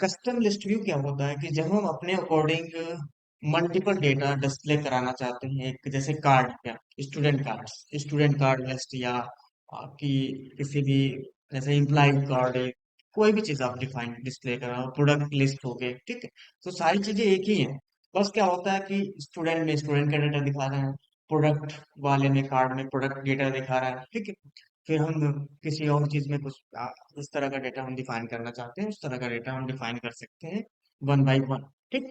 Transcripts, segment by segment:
Custom list view क्या होता है कि जब हम अपने अकॉर्डिंग मल्टीपल डेटा डिस्प्ले कराना चाहते हैं, एक जैसे कार्ड या स्टूडेंट कार्ड लिस्ट, या आपकी किसी भी जैसे एम्प्लॉय कार्ड है, कोई भी चीज आप डिफाइन डिस्प्ले करा, प्रोडक्ट लिस्ट हो गए, ठीक है। तो सारी चीजें एक ही हैं। बस क्या होता है कि स्टूडेंट में स्टूडेंट का डेटा दिखा रहे हैं, प्रोडक्ट वाले में कार्ड में प्रोडक्ट डेटा दिखा रहा है, ठीक है। फिर हम किसी और चीज में कुछ इस तरह का डेटा हम डिफाइन करना चाहते हैं, उस तरह का डेटा हम डिफाइन कर सकते हैं, वन बाई वन, ठीक।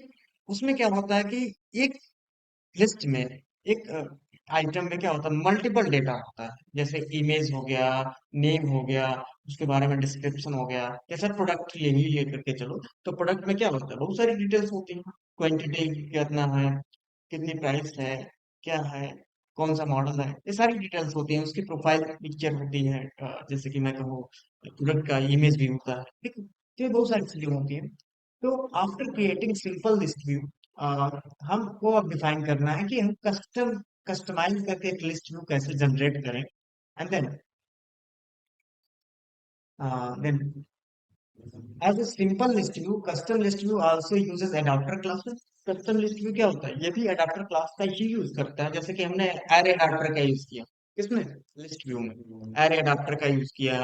उसमें क्या होता है कि एक लिस्ट में, एक आइटम में क्या होता है, मल्टीपल डेटा होता है, जैसे इमेज हो गया, नेम हो गया, उसके बारे में डिस्क्रिप्शन हो गया। जैसे प्रोडक्ट ले ही लेकर के चलो, तो प्रोडक्ट में क्या होता है, बहुत सारी डिटेल्स होती हैं। क्वांटिटी कितना है, कितनी प्राइस है, क्या है, कौन सा मॉडल है, ये सारी डिटेल्स होती हैं। उसकी प्रोफाइल पिक्चर होती है, जैसे कि मैं कहूँ प्रोडक्ट का इमेज भी होता है, ठीक है। तो ये बहुत सारी चीजें होती हैं। तो after creating simple list view, हमको अब डिफाइन करना है कि हम कस्टमाइज करके एक लिस्ट व्यू कैसे जनरेट करें। And then as a simple list view, custom list view also uses adapter classes. Custom list view क्या होता है, ये भी एडाप्टर क्लास का ही यूज करता है। जैसे कि हमने एरे एडाप्टर का यूज किया, किसमें, लिस्ट व्यू में एरे एडाप्टर का यूज किया।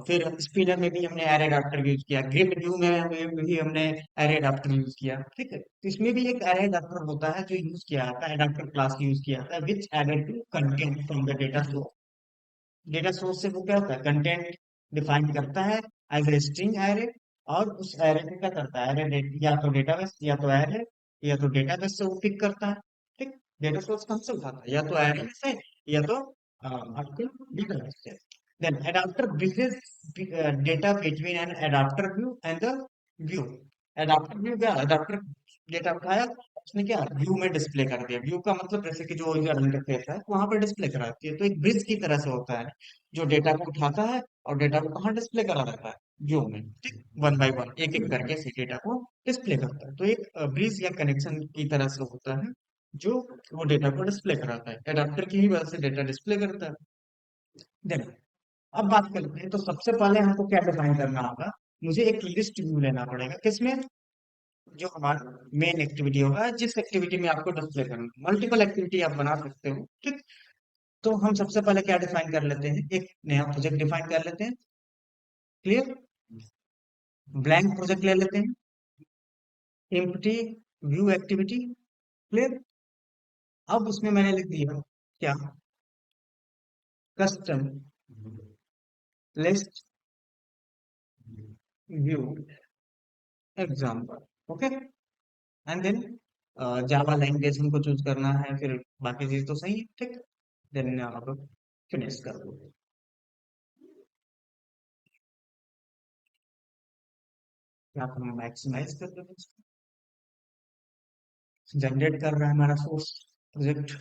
फिर स्पिनर में भी हमने एरे एडाप्टर यूज किया, ग्रिड व्यू में भी हमने एरे एडाप्टर यूज किया, ठीक है। तो इसमें भी एक एरे एडाप्टर होता है जो यूज किया जाता है, एडाप्टर क्लास यूज किया जाता है, which added to content from the data source. Data source से वो क्या होता है, कंटेंट डिफाइन करता है एज ए स्ट्रिंग एरे। और उस एरे को क्या करता है, एरे या तो डेटाबेस, या तो एरे, या तो डेटाबेस से वो पिक करता है, ठीक। डेटा सोर्स कहाँ से उठाता है, या तो एरे में से, या तो आपके डेटाबेस से। Then adapter bridges data between an adapter view and the view. Adapter view क्या, एडाप्टर डेटा उठाया, उसने क्या व्यू में डिस्प्ले कर दिया। व्यू का मतलब जैसे कि जो यूजर इंटरफेस है वहां पर डिस्प्ले कराती है। तो एक ब्रिज की तरह से होता है, जो डेटा को उठाता है और डेटा को कहाँ डिस्प्ले करा रहता है, व्यू में, ठीक। वन बाय वन एक एक करके इसी डेटा को डिस्प्ले करता है। तो एक ब्रिज या कनेक्शन की तरह से होता है, जो वो डेटा को डिस्प्ले कराता है, एडाप्टर की ही वजह से डेटा डिस्प्ले करता है। देन अब बात करते हैं, तो सबसे पहले हमको क्या डिफाइन करना होगा, मुझे एक लिस्ट व्यू लेना पड़ेगा, किसमें, जो हमारा मेन एक्टिविटी होगा, जिस एक्टिविटी में आपको डिस्प्ले करना। मल्टीपल एक्टिविटी आप बना सकते हो, ठीक। तो हम सबसे पहले क्या डिफाइन कर लेते हैं, एक नया प्रोजेक्ट डिफाइन कर लेते हैं, क्लियर। ब्लैंक प्रोजेक्ट ले लेते हैं, एम्प्टी व्यू एक्टिविटी, क्लियर। अब उसमें मैंने लिख दिया क्या, custom list view example, okay. And then Java language हमको चूज करना है, फिर बाकी चीज तो सही है, ठीक। देन अब फिनिश कर दो। क्या हम मैक्सिमाइज कर दो, जनरेट कर रहा है हमारा सोर्स प्रोजेक्ट।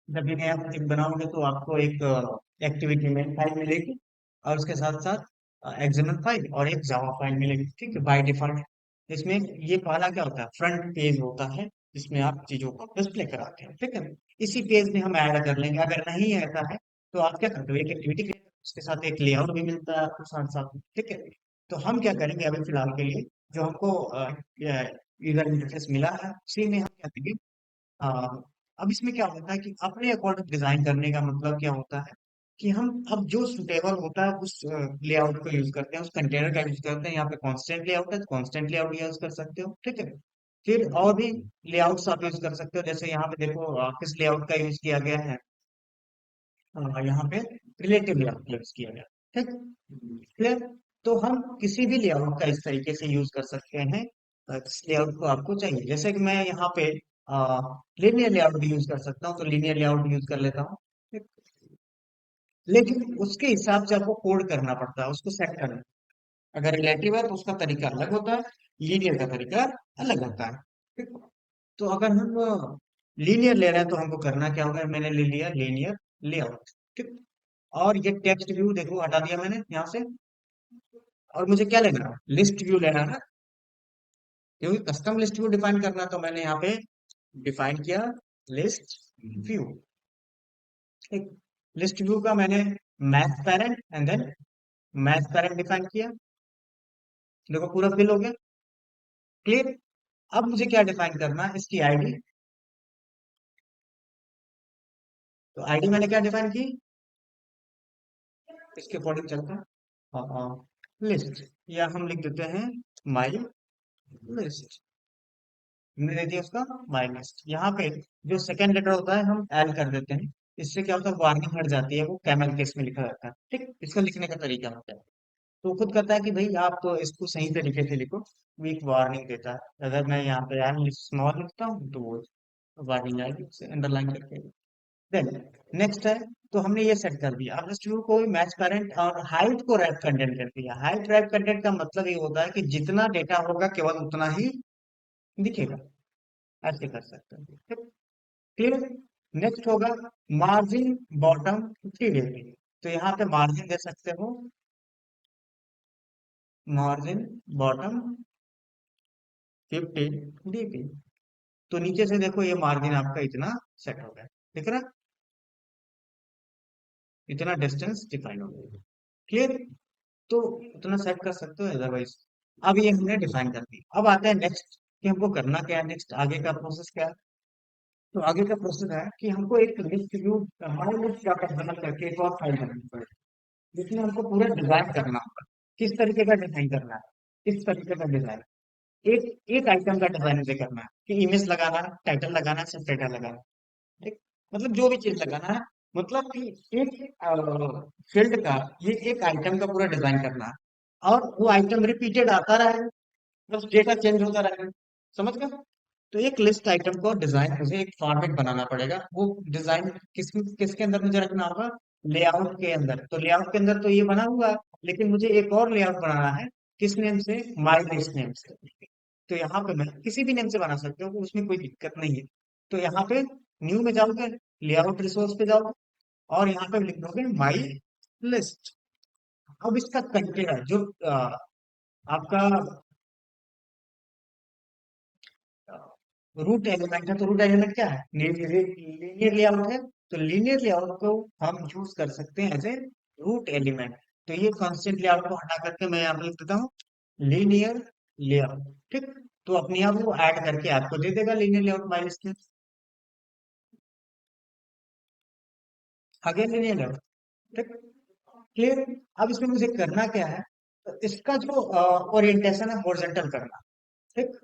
जब भी नया प्रोजेक्ट बनाओगे तो आपको एक एक्टिविटी में फाइल मिलेगी, और उसके साथ साथ एक्सएमएल फाइल और एक जावा फाइल मिलेगी, ठीक है, बाय डिफॉल्ट। इसमें ये पहला क्या होता है, फ्रंट पेज होता है, जिसमें आप चीजों को डिस्प्ले कराते हैं, ठीक है। इसी पेज में हम ऐड कर लेंगे। अगर नहीं ऐसा है तो आप क्या करते हो, एक एक्टिविटी क्रिएट, उसके साथ एक लेआउट भी मिलता है आपको साथ साथ में, ठीक है। तो हम क्या करेंगे अभी फिलहाल के लिए, जो हमको यूजर इंटरफेस मिला है उसी में हम क्या करेंगे, हाँ। अब इसमें क्या होता है कि अपने अकॉर्डिंग डिजाइन करने का मतलब क्या होता है कि हम अब जो सुटेबल होता है उस लेआउट को यूज करते हैं, उस कंटेनर का यूज करते हैं। यहाँ पे कॉन्स्टेंट लेआउट है, कॉन्स्टेंट लेआउट यूज कर सकते हो, ठीक है। फिर और भी लेआउट्स आप यूज कर सकते हो, जैसे यहाँ पे देखो किस लेआउट का यूज किया गया है। यहाँ पे रिलेटिव लेआउट का यूज किया गया, ठीक। क्लियर। तो हम किसी भी लेआउट का इस तरीके से यूज कर सकते हैं जिस लेआउट को आपको चाहिए। जैसे कि मैं यहाँ पे लीनियर लेआउट भी यूज कर सकता हूँ, तो लीनियर लेआउट यूज कर लेता हूँ, ठीक? लेकिन उसके हिसाब से आपको कोड करना पड़ता है, उसको सेट करना। अगर रिलेटिव है तो उसका तरीका अलग होता है, लीनियर का तरीका अलग होता है, ठीक। तो अगर हम लीनियर ले रहे हैं तो हमको करना क्या होगा, मैंने ले लिया लीनियर लेआउट, ठीक। और ये टेक्स्ट व्यू देखो हटा दिया मैंने यहाँ से। और मुझे क्या लेना है, लिस्ट व्यू लेना है, क्योंकि कस्टम लिस्ट व्यू डिफाइन करना है, तो मैंने यहाँ पे डिफाइन किया लिस्ट व्यू, ठीक। लिस्ट व्यू का मैंने match parent and then match parent define किया। देखो पूरा फिल हो गया, क्लियर। अब मुझे क्या डिफाइन करना है, इसकी आईडी। तो आईडी मैंने क्या डिफाइन की, इसके अकॉर्डिंग चलता है लिस्ट, या हम लिख देते हैं माई लिस्ट। हमने दे दिया उसका माई लिस्ट। यहाँ पे जो सेकंड लेटर होता है हम एल कर देते हैं। इससे क्या होता है, वार्निंग हट जाती है, वो कैमल केस में लिखा जाता है, ठीक। इसका लिखने का तरीका होता है। तो खुद कहता है कि भाई आप तो इसको सही तरीके से लिखो, वीक वार्निंग देता है। अगर मैं यहाँ पे एम स्मॉल लिखता हूँ तो वो वार्निंग आएगी, उसे अंडरलाइन करके। देन नेक्स्ट है, तो हमने ये सेट कर दिया। अब नेक्स्ट व्यू को मैच करंट और हाइट को रैप कंटेंट कर दिया। हाइट रैप कंटेंट का मतलब ये होता है कि जितना डेटा होगा केवल उतना ही दिखेगा, ऐसे कर सकते हैं, फिर नेक्स्ट होगा मार्जिन बॉटम 50 डिग्री। तो यहाँ पे मार्जिन दे सकते हो, मार्जिन बॉटम 50 डिग्री। तो नीचे से देखो ये मार्जिन आपका इतना सेट हो गया, दिख रहा है? इतना डिस्टेंस डिफाइन हो गया, क्लियर। तो उतना सेट कर सकते हो, अदरवाइज अब ये हमने डिफाइन कर दी। अब आता है नेक्स्ट कि हमको करना क्या है, नेक्स्ट आगे का प्रोसेस क्या है। तो आगे का प्रोसेस है कि हमको एक लिस्ट व्यू, हमारे लिस्ट का बना करके एक और फाइल बनानी पड़ेगी, जिसमें हमको पूरा डिजाइन करना होगा। किस तरीके का डिजाइन करना है, इस तरीके का डिजाइन। एक एक आइटम का डिजाइन मुझे करना है कि इमेज लगाना है, टाइटल लगाना है, सब टाइटल लगाना है, ठीक। मतलब जो भी चीज लगाना है, मतलब कि एक फील्ड का, ये एक आइटम का पूरा डिजाइन करना है। और वो आइटम रिपीटेड आता रहे, बस डेटा चेंज होता रहेगा, समझ गए। तो एक लिस्ट आइटम को डिजाइन, मुझे एक फॉर्मेट बनाना पड़ेगा। वो डिजाइन किसके अंदर मुझे रखना होगा, लेआउट के अंदर। तो लेआउट के अंदर तो ये बना हुआ है, लेकिन मुझे एक और लेआउट बनाना है, किस नेम से, माई लिस्ट नेम से। तो यहाँ पे मैं किसी भी नेम से बना सकते हो, उसमें कोई दिक्कत नहीं है। तो यहाँ पे न्यू में जाओगे, लेआउट रिसोर्स पे जाओगे, और यहाँ पे लिख दोगे माई लिस्ट। अब इसका कंटेनर जो आपका रूट एलिमेंट है, तो रूट एलिमेंट क्या है, लीनियर लेआउट है। तो लीनियर लेआउट को हम यूज कर सकते हैं एज ए रूट एलिमेंट। तो ये कॉन्स्टेंट लेआउट को हटा करके मैं यहाँ पे लिख देता हूँ लीनियर लेआउट, ठीक। तो अपने आप वो ऐड करके आपको दे देगा लीनियर लेआउट माइनस में। आगे लीनियर लेआउट, ठीक, क्लियर। अब इसमें मुझे करना क्या है, तो इसका जो ओरिएंटेशन है हॉरिजॉन्टल करना, ठीक।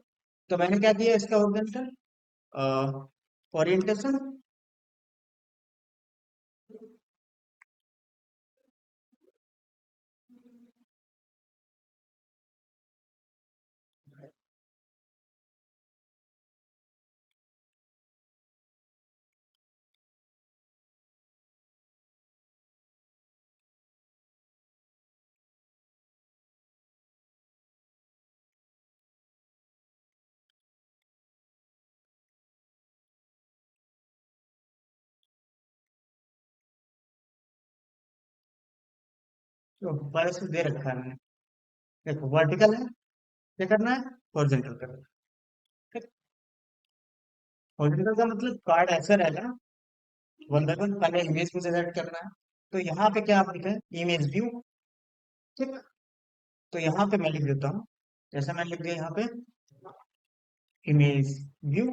तो मैंने क्या किया, इसका ओरिएंटल ओरिएंटेशन, तो बस दे रखा है मैंने। देखो वर्टिकल है, क्या करना है, हॉरिजॉन्टल करना है। हॉरिजॉन्टल का मतलब कार्ड ऐसा रहेगा, वन बाय वन। पहले इमेज को सेलेक्ट करना है, तो यहाँ पे क्या आप लिखे, इमेज व्यू, ठीक। तो यहाँ पे मैं लिख देता हूँ, जैसा मैं लिख दिया यहाँ पे इमेज व्यू।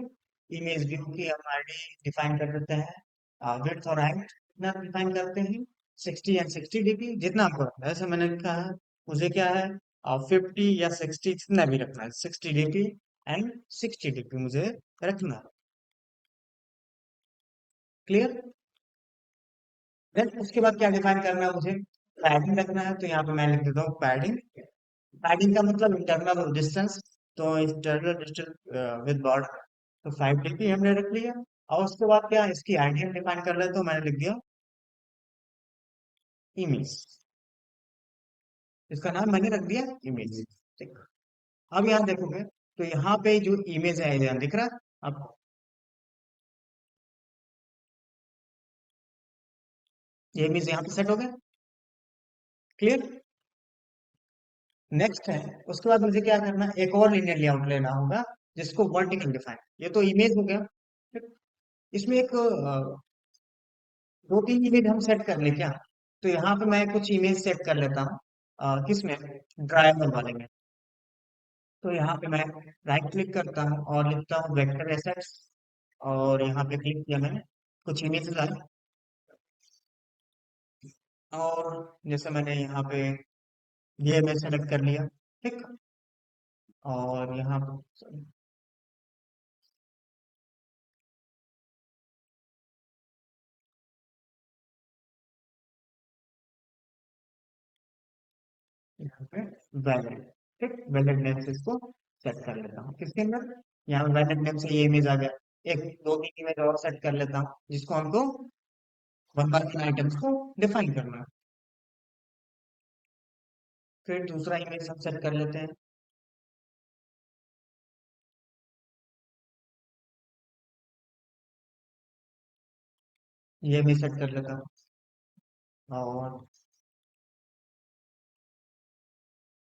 इमेज व्यू की हम आईडी डिफाइन कर देते हैं, विड्थ और हाइट इतना डिफाइन करते हैं। 60 एंड 60 डीपी जितना आपको रखना है, ऐसे मैंने लिखा है, मुझे क्या है 50 या 60 जितना भी रखना है, 60 डीपी एंड 60 डीपी मुझे रखना है। क्लियर। देन उसके बाद क्या डिफाइन करना है मुझे, पैडिंग रखना है, तो यहाँ पे मैं लिख देता हूँ पैडिंग। पैडिंग का मतलब इंटरनल डिस्टेंस, तो इंटरनल डिस्टेंस विद बॉर्डर, तो 5 डीपी हमने रख लिया। और उसके बाद क्या इसकी आईडी हम डिफाइन कर रहे हैं, तो मैंने लिख दिया इमेज, इसका नाम मैंने रख दिया इमेज। ठीक। अब यहाँ देखोगे तो यहाँ पे जो इमेज है यहाँ दिख रहा है आपको, ये इमेज यहाँ पे सेट हो गया। क्लियर। नेक्स्ट है, उसके बाद मुझे क्या करना है, एक और लीनियर लेआउट लेना होगा जिसको वर्टिकल डिफाइन, ये तो इमेज हो गया। ठीक। इसमें एक दो तीन इमेज हम सेट कर ले क्या, तो यहाँ पे मैं कुछ इमेज सेट कर लेता हूँ, किसमें, ड्राइवर वाले में। तो यहाँ पे मैं राइट क्लिक करता हूँ और लिखता हूँ वेक्टर एसेट्स, और यहाँ पे क्लिक किया मैंने, कुछ इमेज लाए, और जैसे मैंने यहाँ पे ये मैं सेलेक्ट कर लिया। ठीक। और यहाँ यहाँ पे वैलिड, ठीक, वैलिड नेम से इसको सेट कर लेता हूँ, किसके अंदर, यहाँ वैलिड नेम से ये इमेज आ गया। एक दो तीन इमेज और सेट कर लेता हूँ जिसको हमको वन बार के आइटम्स को डिफाइन करना है। फिर दूसरा इमेज हम सेट कर लेते हैं, ये भी सेट कर लेता हूँ, और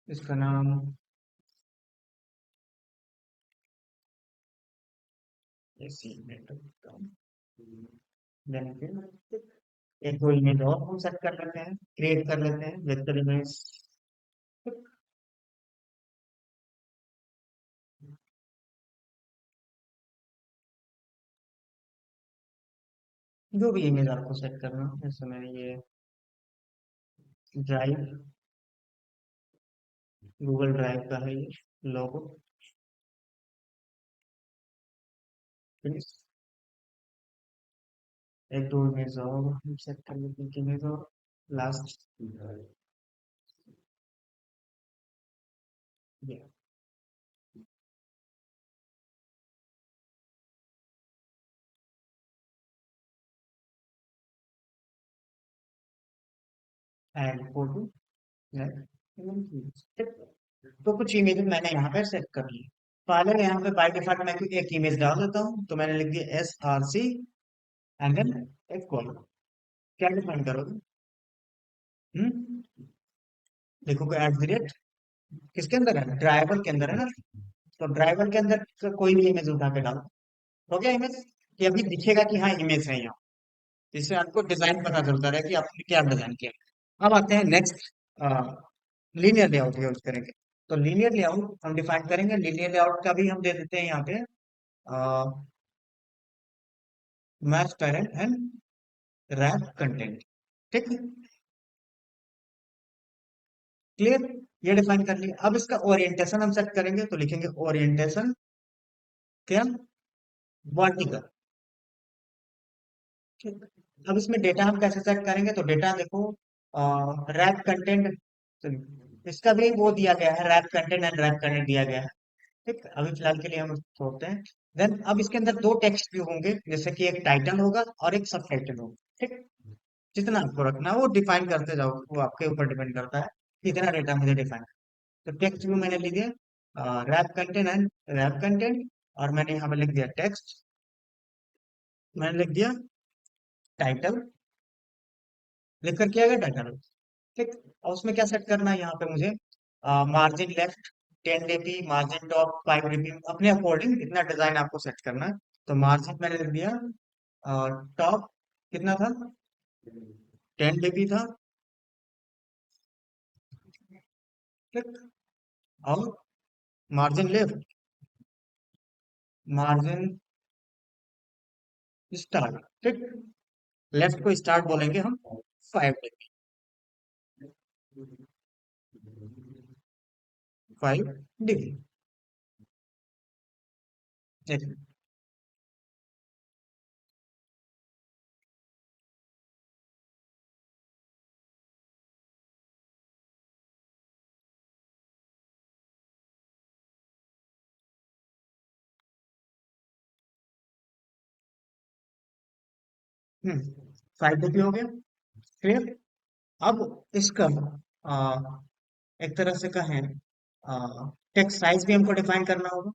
इसका नाम ऐसे ही मैं रखता हूँ। Then फिर एक दो इमेज और हम सेट कर लेते हैं, क्रिएट कर लेते हैं वेक्टर इमेज। जो भी इमेज आपको सेट करना हो, जैसे मैं ये ड्राइव, गूगल ड्राइव का है ये लोगो, फिनिश। एक दो इमेज और हम सेट कर लेते हैं, इमेज और लास्ट ये एड फोटो, तो कुछ इमेज मैंने यहाँ पे सेट कर ली। पहले यहाँ पे बाय डिफॉल्ट मैं कोई एक इमेज डाल देता हूँ, तो मैंने लिख दिया SRC एंड देन एक कॉलम। क्या डिफाइन करोगे, हम्म, देखोगे एट द रेट, किसके अंदर है, ड्राइवर के अंदर है ना, तो ड्राइवर के अंदर का कोई भी इमेज उठा के डालो, हो गया इमेज। ये अभी दिखेगा कि हाँ इमेज है यहाँ, इससे आपको डिजाइन पता चलता रहे कि आपने क्या डिजाइन किया। अब आते हैं नेक्स्ट, लीनियर लेआउट यूज करेंगे। तो लीनियर लेआउट हम डिफाइन करेंगे, लीनियर लेआउट का भी हम दे देते हैं यहाँ पे match parent and wrap content. ठीक है। क्लियर। ये डिफाइन कर लिया, अब इसका ओरिएंटेशन हम सेट करेंगे, तो लिखेंगे ओरिएंटेशन क्या, वर्टिकल। ठीक। अब इसमें डेटा हम कैसे सेट करेंगे, तो डेटा देखो रैप कंटेंट, तो इसका भी वो दिया गया है, wrap content and wrap content दिया गया है। ठीक, अभी फिलहाल के लिए हम छोड़ते हैं। देन अब इसके अंदर दो टेक्स्ट भी होंगे, जैसे कि एक टाइटल होगा और एक सब टाइटल होगा। ठीक, जितना आपको रखना है वो डिफाइन करते जाओ, वो आपके ऊपर डिपेंड करता है कितना डेटा मुझे डिफाइन। तो टेक्स्ट भी मैंने लिख दिया wrap content and wrap content, और मैंने यहाँ पे लिख दिया टेक्स्ट, मैंने लिख दिया टाइटल, लिख कर किया गया टाइटल। ठीक। और उसमें क्या सेट करना है यहाँ पे मुझे, margin left 10 dp, margin top 5 dp, अपने अकॉर्डिंग इतना डिजाइन आपको सेट करना है। तो मार्जिन मैंने लिख दिया टॉप कितना था, 10 dp था। ठीक। और मार्जिन लेफ्ट, मार्जिन स्टार्ट। ठीक, लेफ्ट को स्टार्ट बोलेंगे हम 5 dp। 5 डिग्री। देखिए। 5 डिग्री हो गया। फिर अब इसका आ, एक तरह से कहें, टेक्स्ट साइज भी हमको डिफाइन करना होगा।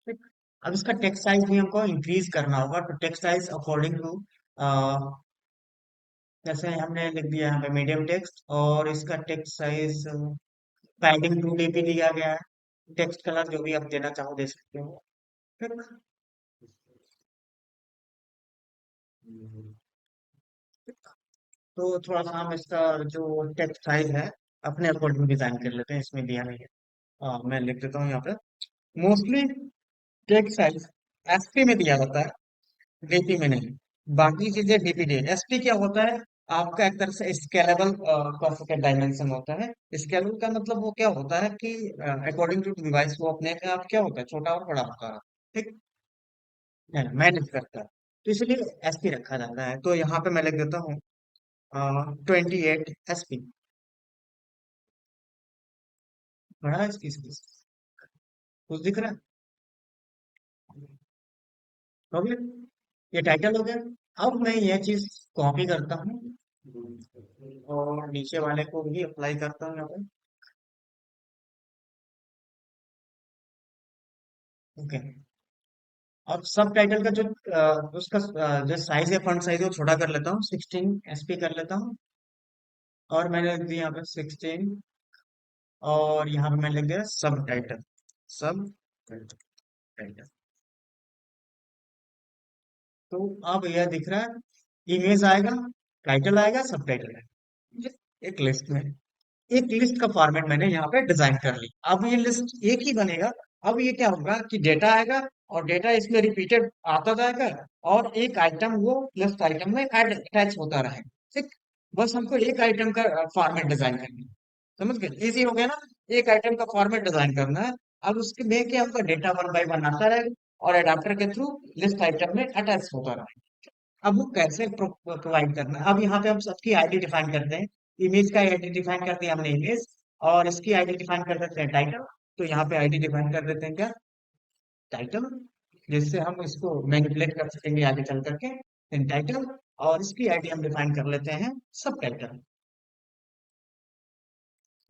ठीक। अब इसका टेक्स्ट साइज भी हमको इंक्रीज करना होगा, तो टेक्स्ट साइज अकॉर्डिंग टू, जैसे हमने लिख दिया यहाँ पे मीडियम टेक्स्ट, और इसका टेक्स्ट साइज पैडिंग 2 dp दिया गया है। टेक्स्ट कलर जो भी आप देना चाहो दे सकते हो। ठीक। तो थोड़ा सा हम इसका जो टेक्स्ट साइज है अपने अकॉर्डिंग डिजाइन कर लेते हैं, इसमें दिया नहीं है। मैं लिख देता हूँ यहाँ पे। मोस्टली टेक्स्ट साइज एसपी में दिया जाता है, डीपी में नहीं। बाकी चीजें डीपीडी। एसपी क्या होता है? आपका एक तरह से स्केलेबल का डायमेंशन होता है। स्केलेबल का मतलब वो क्या होता है कि अकॉर्डिंग टू डिवाइस वो अपने आप क्या होता है, छोटा और बड़ा होता है। ठीक है, मैनेज करता है। तो इसलिए एसपी रखा जाता है। तो यहाँ पे मैं लिख देता हूँ 28 एसपी। बड़ा है इसकी स्पेस, कुछ दिख रहा है? हो गया। ये टाइटल हो गया। अब मैं यह चीज कॉपी करता हूँ और नीचे वाले को भी अप्लाई करता हूँ यहाँ पे। ओके। अब सब टाइटल का जो उसका जो साइज है, फॉन्ट साइज, वो छोटा कर लेता हूँ, 16 एसपी कर लेता हूँ। और मैंने लिख दिया यहाँ पे 16। और यहाँ पे मैंने लिख दिया सब टाइटल। सब टाइटल। तो अब यह दिख रहा है, इमेज आएगा, टाइटल आएगा, सब टाइटल आएगा, एक लिस्ट में। एक लिस्ट का फॉर्मेट मैंने यहाँ पे डिजाइन कर ली। अब ये लिस्ट एक ही बनेगा। अब ये क्या होगा कि डेटा आएगा, और डेटा इसमें रिपीटेड आता जाएगा, और एक आइटम वो लिस्ट आइटम में ऐड अटैच होता रहेगा। ठीक। बस हमको एक आइटम का फॉर्मेट डिजाइन करना है। समझ गए? इजी हो गया ना? एक आइटम का फॉर्मेट डिजाइन करना है। अब उसके में क्या हमको डेटा 1 बाय 1 आता रहेगा, और एडाप्टर के थ्रू लिस्ट आइटम में अटैच होता रहेगा। अब वो कैसे प्रोवाइड करना है, अब यहाँ पे हम सबकी आईडी डिफाइन करते हैं। इमेज का आईडी डिफाइन कर दिया हमने, इमेज। और इसकी आईडी डिफाइन कर देते हैं, टाइटल। तो यहाँ पे आईडी डिफाइन कर देते हैं क्या? टाइटल। जिससे हम इसको मैनिपुलेट कर सकेंगे आगे चल करके, इन टाइटल। और इसकी आईडी हम डिफाइन कर लेते हैं, सब टाइटल।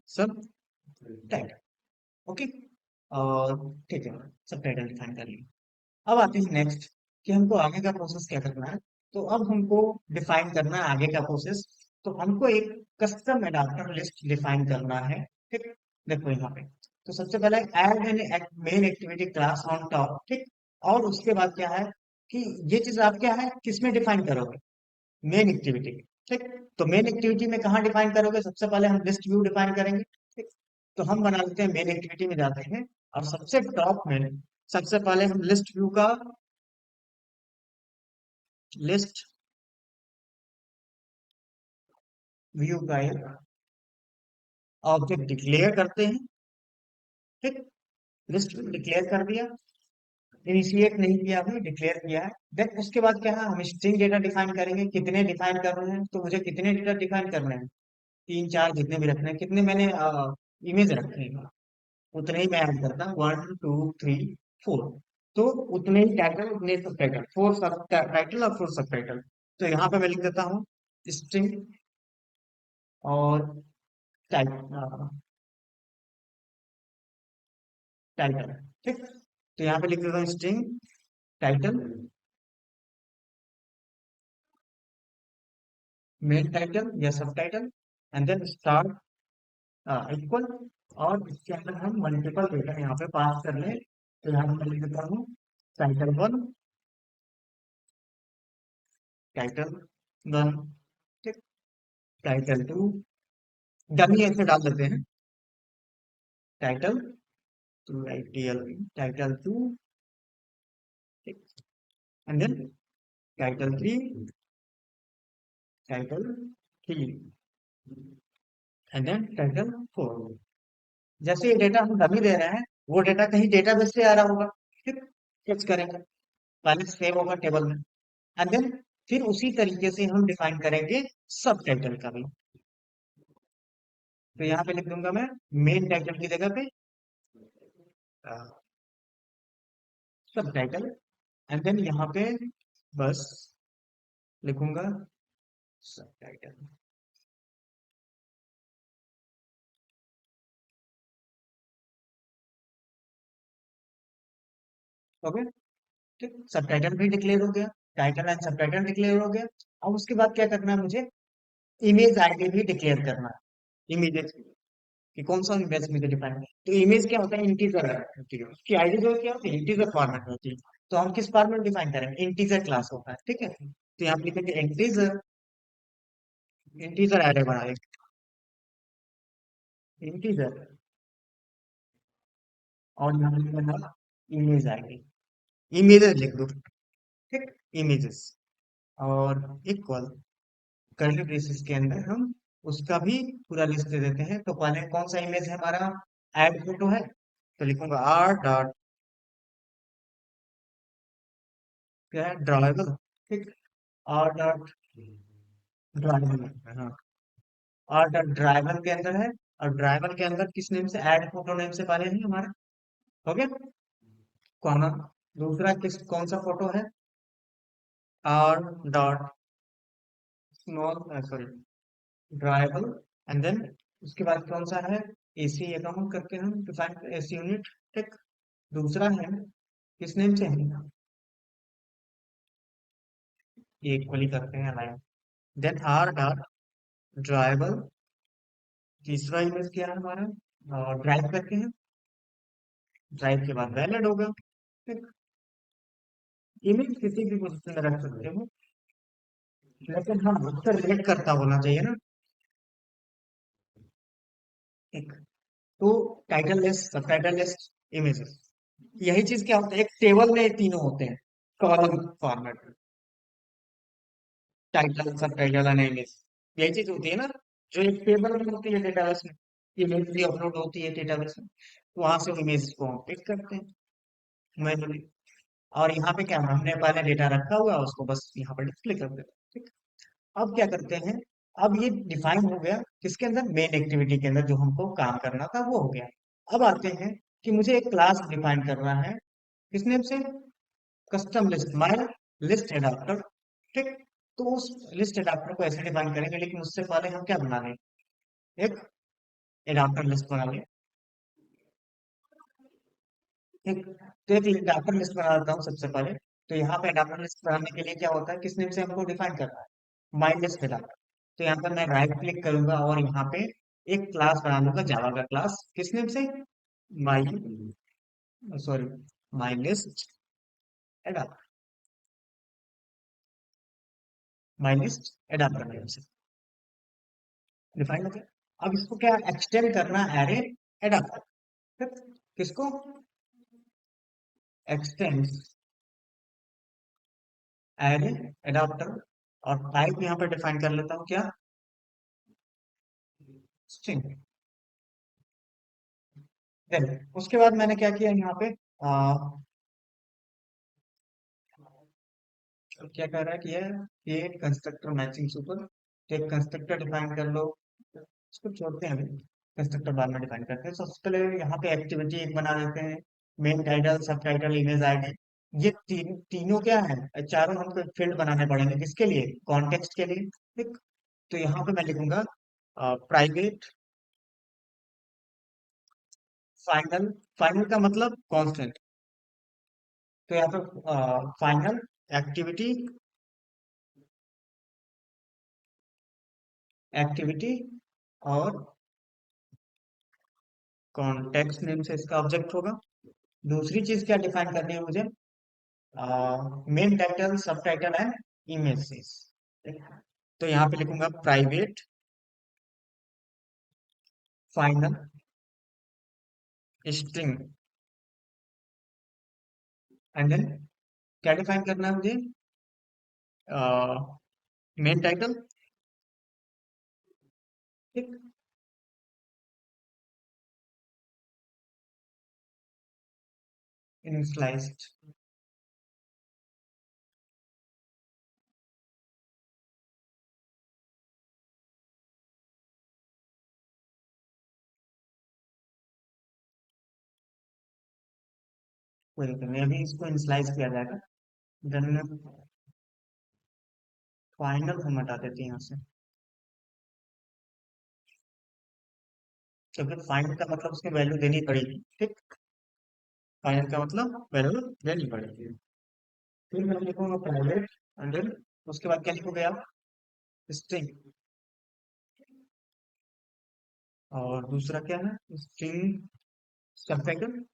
सब टाइटल। ओके। और ठीक है, सब टाइटल डिफाइन कर लिया। अब आते हैं नेक्स्ट, कि हमको आगे का प्रोसेस क्या करना है। तो अब हमको डिफाइन करना है आगे का प्रोसेस। तो हमको एक कस्टम एडाप्टर लिस्ट डिफाइन करना है। ठीक। देखो यहाँ पे, तो सबसे पहले add N main activity class on top. ठीक। और उसके बाद क्या है कि ये चीज आप क्या है, किसमें डिफाइन करोगे? Main activity. ठीक। तो मेन एक्टिविटी में कहाँ डिफाइन करोगे? सबसे पहले हम लिस्ट व्यू डिफाइन करेंगे। ठीक। तो हम बना लेते हैं, मेन एक्टिविटी में जाते हैं, और सबसे टॉप में सबसे पहले हम लिस्ट व्यू का, लिस्ट व्यू का एक ऑब्जेक्ट डिक्लेयर करते हैं। ठीक। लिस्ट डिक्लेयर कर दिया, इनिशिएट नहीं किया, अभी डिक्लेयर किया है। देन उसके बाद क्या है, हम स्ट्रिंग डेटा डिफाइन करेंगे। कितने डिफाइन कर रहे हैं, तो मुझे कितने डेटा डिफाइन करने हैं? 3 4 जितने भी रखने हैं। कितने मैंने इमेज रखे हैं, उतने ही मैं ऐड करता हूँ, 1 2 3 4। तो उतने ही टाइटल, उतने सब टाइटल, 4 सब टाइटल और 4 सब टाइटल। तो यहाँ पे मैं लिख देता हूँ स्ट्रिंग और टाइटल, टाइटल। ठीक। तो यहाँ पे लिख देता हूँ स्ट्रिंग टाइटल, मेन टाइटल या subtitle, and then star equal. और इसके अंदर हम मल्टीपल डेटा यहाँ पे पास कर ले। तो यहाँ पे मैं लिख देता हूँ टाइटल 1, टाइटल 1, ठीक। टाइटल 2, डमी ऐसे डाल देते हैं, टाइटल 2, टाइटल 2, ठीक। And then title 3, title 3, and then title 4। जैसे ये डेटा हम डमी दे रहे हैं, वो डेटा कहीं डेटाबेस से आ रहा होगा, ठीक। सर्च करेंगे, पहले सेव होगा टेबल में, एंड देन फिर उसी तरीके से हम डिफाइन करेंगे सब टाइटल का भी। तो यहाँ पे लिख दूंगा मैं मेन टाइटल की जगह पे सब टाइटल, एंड देन यहाँ पे बस लिखूंगा सब टाइटल। ओके, ठीक। सब टाइटल भी डिक्लेयर हो गया, टाइटल एंड सब टाइटल डिक्लेयर हो गया। अब उसके बाद क्या करना है मुझे, इमेज आईडी भी डिक्लेयर करना है, इमेजेस कि कौन सा इमेज मुझे डिफाइन है। तो इमेज क्या होता है, इंटीजर होती है उसकी आईडी, जो क्या होती है इंटीजर फॉर्मेट में होती है। तो हम किस फॉर्मेट डिफाइन करेंगे, इंटीजर क्लास होता है, ठीक है। तो यहाँ पे लिखेंगे इंटीजर, इंटीजर एरे बना देंगे, इंटीजर, और यहाँ लिखेंगे इमेज आईडी, इमेजेस लिख दो, ठीक, इमेजेस। और इक्वल कर्ली ब्रेसेस के अंदर हम उसका भी पूरा लिस्ट दे देते हैं। तो पहले कौन सा इमेज है हमारा, ऐड फोटो है, तो लिखूंगा आर डॉट, क्या है, ड्राइवर, ठीक। आर डॉट ड्राइवर, हाँ, आर डॉट ड्राइवर के अंदर है, और ड्राइवर के अंदर किस नेम से, ऐड फोटो नेम से पहले है हमारा, हो गया, कॉमा। दूसरा किस कौन सा फोटो है, R dot small, sorry, driver, and then उसके बाद कौन सा है, एसी अकाउंट करके हम डिफाइन, एसी यूनिट, ठीक। दूसरा है किस नेम से है, ये इक्वली करते हैं align, then R dot driver. तीसरा इमेज क्या है हमारा, ड्राइव करके हैं, ड्राइव के बाद वैलिड होगा, ठीक। इमेज किसी भी पोजीशन में रख सकते हो, लेकिन हम उससे रिलेट करता होना चाहिए ना, एक। तो टाइटल लिस्ट, सब टाइटल लिस्ट, इमेजेस, यही चीज क्या होता है, एक टेबल में ये तीनों होते हैं, column format, title, subtitle and image, यही चीज होती है ना, जो एक टेबल में होती है डेटाबेस में, इमेज भी अपलोड होती है डेटाबेस में, तो वहां से इमेज को हम पिक करते हैं मैन्युअली। और यहाँ पे क्या हमने पहले डेटा रखा हुआ है, उसको बस यहाँ पर डिस्प्ले कर देते हैं, ठीक। अब क्या करते हैं, अब ये डिफाइन हो गया किसके अंदर, मेन एक्टिविटी के अंदर जो हमको काम करना था वो हो गया। अब आते हैं कि मुझे एक क्लास डिफाइन करना है, किस नेम से, custom list, my list adapter, ठीक। तो उस लिस्ट एडाप्टर को ऐसे डिफाइन करेंगे, लेकिन उससे पहले हम क्या बना लें, एक एडाप्टर लिस्ट बना लें, ठीक। तो एक एडाप्टर लिस्ट बना देता हूँ सबसे पहले। तो यहाँ पे एडाप्टर लिस्ट बनाने के लिए क्या होता है, किस नेम से हमको डिफाइन करना है, माई लिस्ट एडाप्टर। तो यहाँ पर मैं राइट क्लिक करूंगा और यहाँ पे एक क्लास बना लूंगा, जावा का क्लास, किस नेम से, my, sorry, my list adapter, my list adapter name से डिफाइन हो गया। अब इसको क्या एक्सटेंड करना, एरे एडाप्टर, किसको, एक्सटेंड एरे एडाप्टर, और टाइप यहाँ पे डिफाइन कर लेता हूँ क्या, स्ट्रिंग। देन उसके बाद मैंने क्या किया यहाँ पे, क्या कह रहा है कि ये कंस्ट्रक्टर मैचिंग सुपर, तो एक कंस्ट्रक्टर डिफाइन कर लो, इसको छोड़ते हैं अभी, कंस्ट्रक्टर बाद में डिफाइन करते हैं। सबसे पहले यहाँ पे एक्टिविटी एक बना देते हैं, मेन टाइटल, सब टाइटल, इमेज आईडी, ये तीनों क्या है, चारों हमको फील्ड बनाने पड़ेंगे, किसके लिए, कॉन्टेक्स्ट के लिए, ठीक। तो यहाँ पे मैं लिखूंगा प्राइवेट फाइनल, फाइनल का मतलब कांस्टेंट, तो यहाँ पे फाइनल एक्टिविटी, एक्टिविटी, और कॉन्टेक्स्ट नेम से इसका ऑब्जेक्ट होगा। दूसरी चीज क्या डिफाइन करनी है मुझे, main title, subtitle and images. तो यहाँ पे लिखूंगा private final string and then क्या डिफाइन करना है मुझे? मेन टाइटल, ठीक, इनिशियलाइज्ड। कोई दिक्कत नहीं, अभी इसको इनिशियलाइज किया जाएगा। देन फाइनल हम हटा देते हैं यहाँ से, क्योंकि फाइनल का मतलब उसकी वैल्यू देनी पड़ेगी, ठीक। फाइनल का मतलब वैल्यू देनी पड़ेगी। फिर मैं लिखूंगा प्राइवेट एंड देन उसके बाद क्या लिखोगे आप? स्ट्रिंग। और दूसरा क्या है? String subtitle.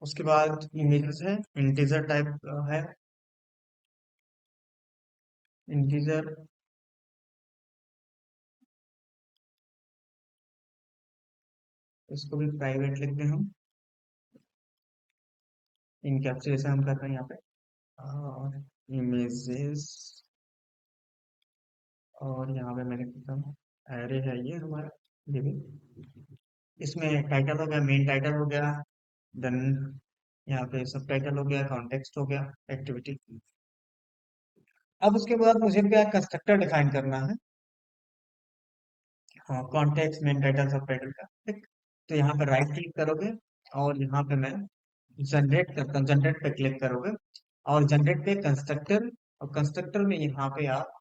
उसके बाद इमेजेस है, इंटीजर टाइप है, इंटीजर। इसको भी प्राइवेट लिखते हैं हम, इनकैप्सुलेशन हम कर रहे हैं यहाँ पे। और इमेजेस, और यहाँ पे मैंने लिखा एरे है ये हमारा, ये भी। इसमें टाइटल हो गया, मेन टाइटल हो गया, देन यहाँ पे सब टाइटल हो गया, कॉन्टेक्स्ट हो गया, एक्टिविटी। अब उसके बाद मुझे क्या कंस्ट्रक्टर डिफाइन करना है। हाँ, कॉन्टेक्स्ट, मेन टाइटल, सब टाइटल का, ठीक। तो यहाँ पे राइट क्लिक करोगे और यहाँ पे मैं जनरेट करता हूँ, जनरेट पे क्लिक करोगे और जनरेट पे कंस्ट्रक्टर, और कंस्ट्रक्टर में यहाँ पे आप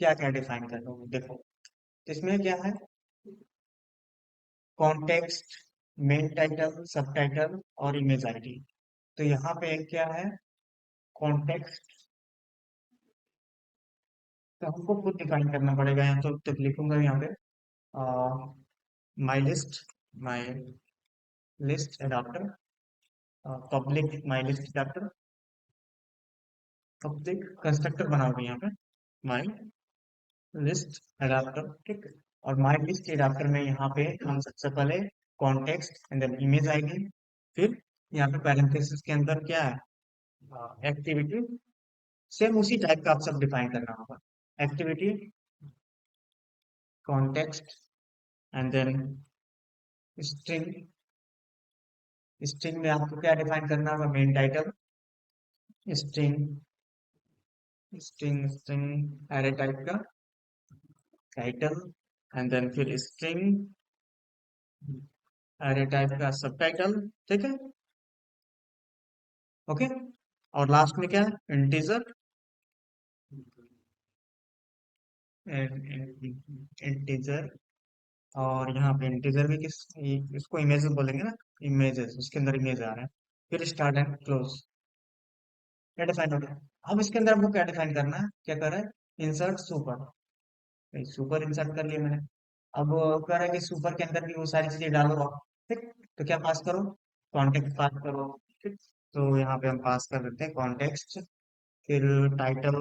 क्या क्या डिफाइन कर रहे हो देखो। इसमें क्या है? कॉन्टेक्स्ट, मेन टाइटल, सब टाइटल और इमेज आईडी। तो यहाँ पे क्या है? कॉन्टेक्स्ट, तो हमको खुद डिफाइन करना पड़ेगा यहाँ, तो लिखूंगा यहाँ पे my list, my list adapter, public my list adapter, public constructor बनाओगे यहाँ पे माई लिस्ट एडाप्टर, ठीक। और माई लिस्ट एडाप्टर में यहाँ पे हम सबसे पहले कॉन्टेक्स्ट एंड देन इमेज आएगी, फिर यहाँ पे पैरेंथेसिस के अंदर क्या है? एक्टिविटी। सेम उसी टाइप का आप सब डिफाइन करना होगा, activity, context and then string. String में आपको क्या डिफाइन करना होगा? Main title, string, string string array type का टाइटल, एंड देन फिर स्ट्रिंग एरे टाइप का सब टाइटल, ठीक है, ओके। और लास्ट में क्या है? Integer, integer. और यहाँ पे इंटीजर भी इसको इमेजेस बोलेंगे ना, इमेजेस, उसके अंदर इमेज आ रहा है। फिर स्टार्ट एंड क्लोज, क्या डिफाइन हो गया? अब इसके अंदर हमको क्या डिफाइन करना है? क्या कर रहा है? इंसर्ट सुपर, सुपर इंसर्ट कर लिया मैंने। अब कह रहा है कि सुपर के अंदर भी वो सारी चीजें डालो आप, ठीक। तो क्या पास करो? कॉन्टेक्स्ट पास करो, ठीक। तो यहाँ पे हम पास कर देते हैं कॉन्टेक्स्ट, फिर टाइटल,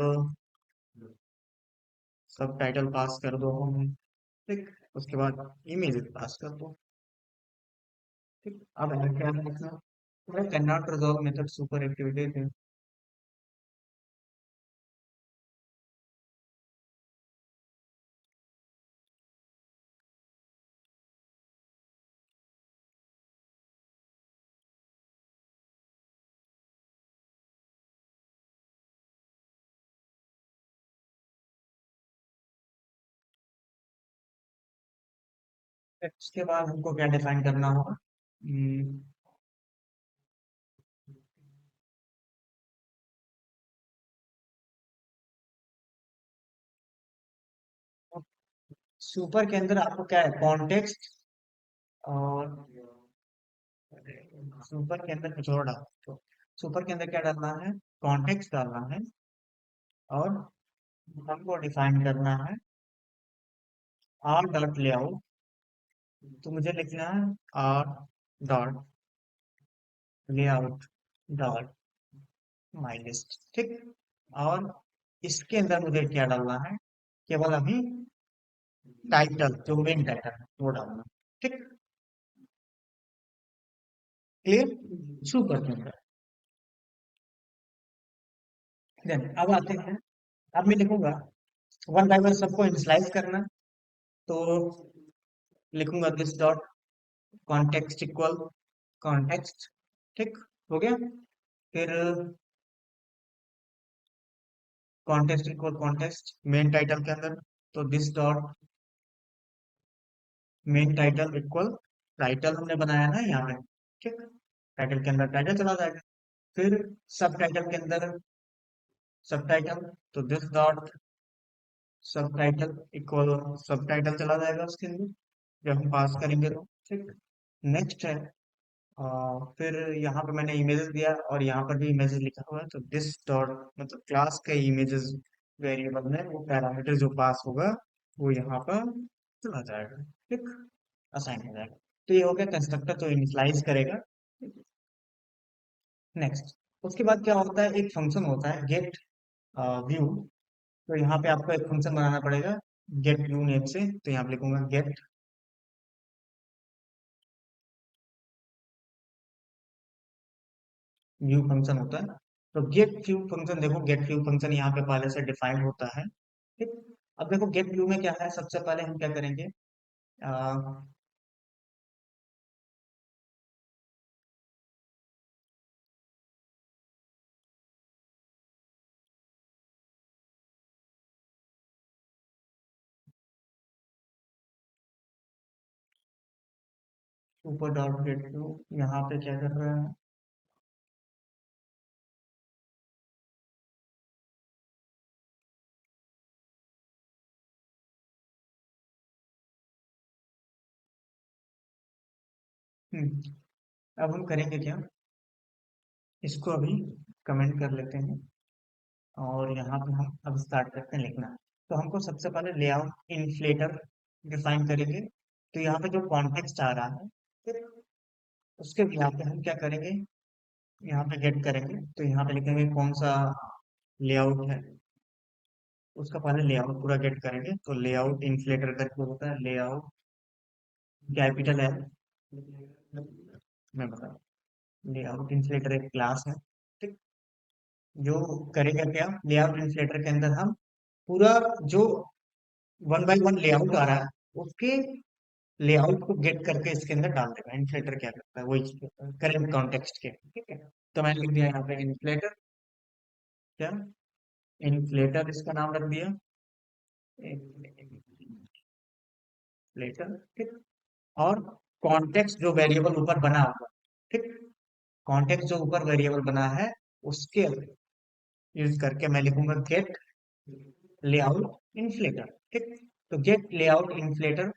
सब टाइटल पास कर दो हम, ठीक। उसके बाद इमेज पास कर दो, ठीक। अब क्या लिखना? Can not resolve method super activity. उसके बाद हमको क्या डिफाइन करना होगा? सुपर के अंदर आपको क्या है? कॉन्टेक्स्ट, और सुपर के अंदर कुछ और डाल तो, सुपर के अंदर क्या डालना है? कॉन्टेक्स्ट डालना है, और हमको डिफाइन करना है आर डॉट लेआउट, तो मुझे लिखना है R dot layout dot my list, ठीक। और इसके अंदर मुझे क्या डालना है, केवल अभी टाइटल, जो मेन टाइटल है वो डालना, ठीक। Clear, super clear. देन अब आते हैं, अब मैं लिखूंगा वन बाय वन सबको इनिशियलाइज करना। तो लिखूंगा this dot context equal context, ठीक, हो गया। फिर context equal context main title के अंदर, तो this dot main title equal title हमने बनाया ना यहाँ पे, ठीक। टाइटल के अंदर टाइटल चला जाएगा। फिर सब टाइटल के अंदर सब टाइटल, तो दिस डॉट सब टाइटल इक्वल सब टाइटल चला जाएगा उसके अंदर, जब हम पास करेंगे तो, ठीक। नेक्स्ट है, फिर यहाँ पे मैंने इमेजेस दिया और यहाँ पर भी इमेजेस लिखा हुआ है, तो दिस डॉट मतलब क्लास का इमेजेस वेरिएबल में वो पैरामीटर जो पास होगा वो यहाँ पर चला जाएगा, ठीक, असाइन हो जाएगा। तो ये हो गया कंस्ट्रक्टर जो इनिशियलाइज करेगा। नेक्स्ट, उसके बाद क्या होता है, एक फंक्शन होता है गेट व्यू। तो यहाँ पे आपको एक फंक्शन बनाना पड़ेगा गेट व्यू नेम से, तो यहाँ पे लिखूंगा गेट व्यू फंक्शन होता है। तो गेट व्यू फंक्शन, देखो गेट व्यू फंक्शन यहाँ पे पहले से डिफाइंड होता है, ठीक। अब देखो गेट व्यू में क्या है, सबसे पहले हम क्या करेंगे, ऊपर डॉट गेट व्यू, यहाँ पे क्या कर रहे हैं, अब हम करेंगे क्या, इसको अभी कमेंट कर लेते हैं और यहाँ पे हम अब स्टार्ट करते हैं लिखना। तो हमको सबसे पहले लेआउट इन्फ्लेटर डिफाइन करेंगे। तो यहाँ पे जो कॉन्टेक्स्ट आ रहा है, फिर उसके यहाँ पे हम क्या करेंगे, यहाँ पे गेट करेंगे, तो यहाँ पे लिखेंगे कौन सा लेआउट है, उसका पहले लेआउट पूरा गेट करेंगे। तो लेआउट इन्फ्लेटर करके होता है, लेआउट कैपिटल है, मैं बता, लेआउट इन्फ्लेटर एक क्लास है, ठीक। जो करेगा क्या, लेआउट इन्फ्लेटर के अंदर हम पूरा जो वन बाय वन लेआउट आ रहा है उसके लेआउट को गेट करके इसके अंदर डाल देगा। इन्फ्लेटर क्या करता है, वही करेंट कॉन्टेक्स्ट के, ठीक है। तो मैंने लिख दिया यहाँ पे इन्फ्लेटर, क्या, इन्फ्लेटर इसका नाम रख दिया, इन्फ्लेटर, ठीक। और कॉन्टेक्स्ट जो वेरिएबल ऊपर बना होगा, ठीक, कॉन्टेक्स्ट जो ऊपर वेरिएबल बना है उसके यूज करके मैं लिखूंगा गेट लेआउट इन्फ्लेटर, ठीक। तो गेट लेआउट इन्फ्लेटर